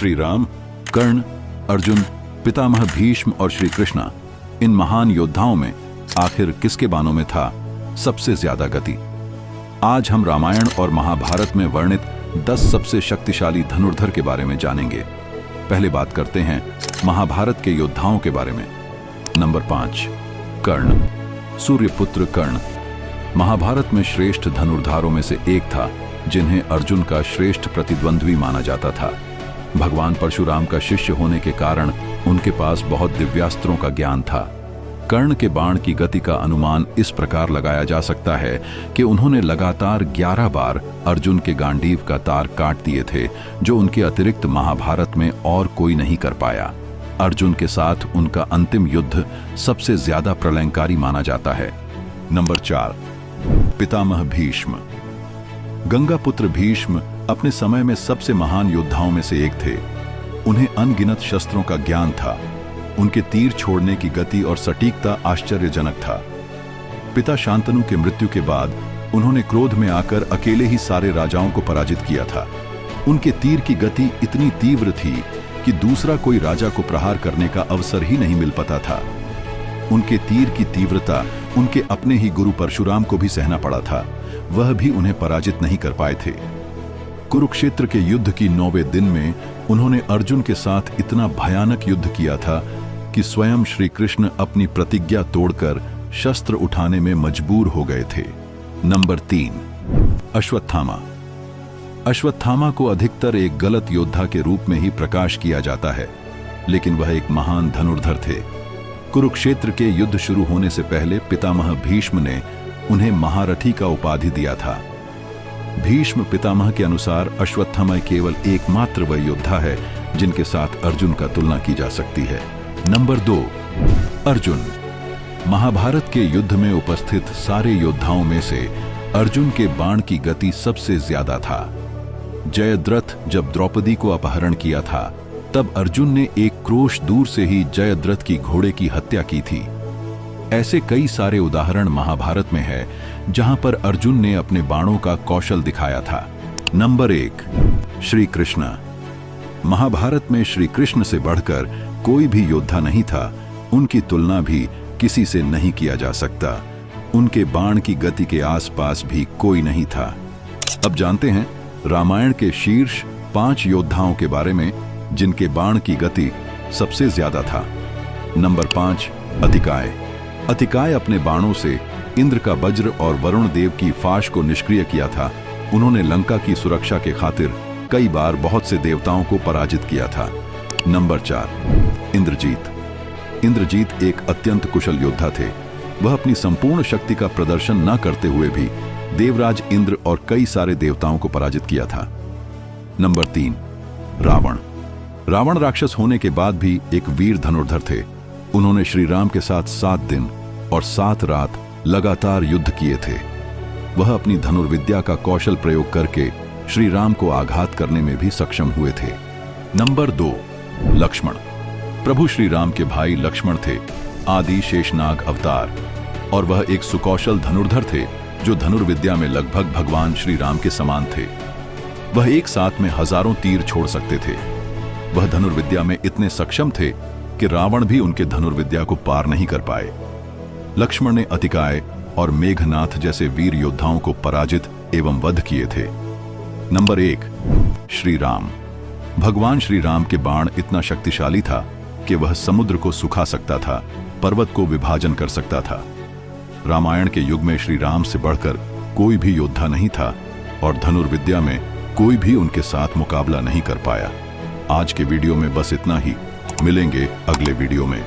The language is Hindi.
श्री राम, कर्ण, अर्जुन, पितामह भीष्म और श्री कृष्ण, इन महान योद्धाओं में आखिर किसके बानों में था सबसे ज्यादा गति? आज हम रामायण और महाभारत में वर्णित 10 सबसे शक्तिशाली धनुर्धर के बारे में जानेंगे। पहले बात करते हैं महाभारत के योद्धाओं के बारे में। नंबर 5, कर्ण। सूर्यपुत्र कर्ण महाभारत में श्रेष्ठ धनुर्धारों में से एक था, जिन्हें अर्जुन का श्रेष्ठ प्रतिद्वंद्वी माना जाता था। भगवान परशुराम का शिष्य होने के कारण उनके पास बहुत दिव्यास्त्रों का ज्ञान था। कर्ण के बाण की गति का अनुमान इस प्रकार लगाया जा सकता है कि उन्होंने लगातार 11 बार अर्जुन के गांडीव का तार काट दिए थे, जो उनके अतिरिक्त महाभारत में और कोई नहीं कर पाया। अर्जुन के साथ उनका अंतिम युद्ध सबसे ज्यादा प्रलयंकारी माना जाता है। नंबर 4, पितामह भीष्म। गंगापुत्र भीष्म अपने समय में सबसे महान योद्धाओं में से एक थे। उन्हें अनगिनत शस्त्रों का ज्ञान था। उनके तीर छोड़ने की गति और सटीकता आश्चर्यजनक था। पिता शांतनु के मृत्यु के बाद उन्होंने क्रोध में आकर अकेले ही सारे राजाओं को पराजित किया था। उनके तीर की गति इतनी तीव्र थी कि दूसरा कोई राजा को प्रहार करने का अवसर ही नहीं मिल पाता था। उनके तीर की तीव्रता उनके अपने ही गुरु परशुराम को भी सहना पड़ा था। वह भी उन्हें पराजित नहीं कर पाए थे। कुरुक्षेत्र के युद्ध की 9वें दिन में उन्होंने अर्जुन के साथ इतना भयानक युद्ध किया था कि स्वयं श्री कृष्ण अपनी प्रतिज्ञा तोड़कर शस्त्र उठाने में मजबूर हो गए थे। नंबर 3, अश्वत्थामा। अश्वत्थामा को अधिकतर एक गलत योद्धा के रूप में ही प्रकाश किया जाता है, लेकिन वह एक महान धनुर्धर थे। कुरुक्षेत्र के युद्ध शुरू होने से पहले पितामह भीष्म ने उन्हें महारथी का उपाधि दिया था। भीष्म पितामह के अनुसार अश्वत्थामा केवल एकमात्र वह योद्धा है जिनके साथ अर्जुन का तुलना की जा सकती है। नंबर 2, अर्जुन। महाभारत के युद्ध में उपस्थित सारे योद्धाओं में से अर्जुन के बाण की गति सबसे ज्यादा था। जयद्रथ जब द्रौपदी को अपहरण किया था, तब अर्जुन ने एक क्रोश दूर से ही जयद्रथ की घोड़े की हत्या की थी। ऐसे कई सारे उदाहरण महाभारत में है जहां पर अर्जुन ने अपने बाणों का कौशल दिखाया था। नंबर 1, श्री कृष्ण। महाभारत में श्री कृष्ण से बढ़कर कोई भी योद्धा नहीं था। उनकी तुलना भी किसी से नहीं किया जा सकता। उनके बाण की गति के आसपास भी कोई नहीं था। अब जानते हैं रामायण के शीर्ष 5 योद्धाओं के बारे में जिनके बाण की गति सबसे ज्यादा था। नंबर 5, अतिकाय। अतिकाय अपने बाणों से इंद्र का वज्र और वरुण देव की फाश को निष्क्रिय किया था। उन्होंने लंका की सुरक्षा के खातिर कई बार बहुत से देवताओं को पराजित किया था। नंबर 4, इंद्रजीत। इंद्रजीत एक अत्यंत कुशल योद्धा थे। वह अपनी संपूर्ण शक्ति का प्रदर्शन न करते हुए भी देवराज इंद्र और कई सारे देवताओं को पराजित किया था। नंबर 3, रावण। रावण राक्षस होने के बाद भी एक वीर धनुर्धर थे। उन्होंने श्री राम के साथ 7 दिन और 7 रात लगातार युद्ध किए थे। वह अपनी धनुर्विद्या का कौशल प्रयोग करके श्री राम को आघात करने में भी सक्षम हुए थे। नंबर 2, लक्ष्मण। प्रभु श्री राम के भाई लक्ष्मण थे आदि शेषनाग अवतार, और वह एक सुकौशल धनुर्धर थे जो धनुर्विद्या में लगभग भगवान श्री राम के समान थे। वह एक साथ में हजारों तीर छोड़ सकते थे। वह धनुर्विद्या में इतने सक्षम थे कि रावण भी उनके धनुर्विद्या को पार नहीं कर पाए। लक्ष्मण ने अतिकाय और मेघनाथ जैसे वीर योद्धाओं को पराजित एवं वध किए थे। नंबर 1, श्री राम। भगवान श्री राम के बाण इतना शक्तिशाली था कि वह समुद्र को सुखा सकता था, पर्वत को विभाजन कर सकता था। रामायण के युग में श्री राम से बढ़कर कोई भी योद्धा नहीं था और धनुर्विद्या में कोई भी उनके साथ मुकाबला नहीं कर पाया। आज के वीडियो में बस इतना ही। मिलेंगे अगले वीडियो में।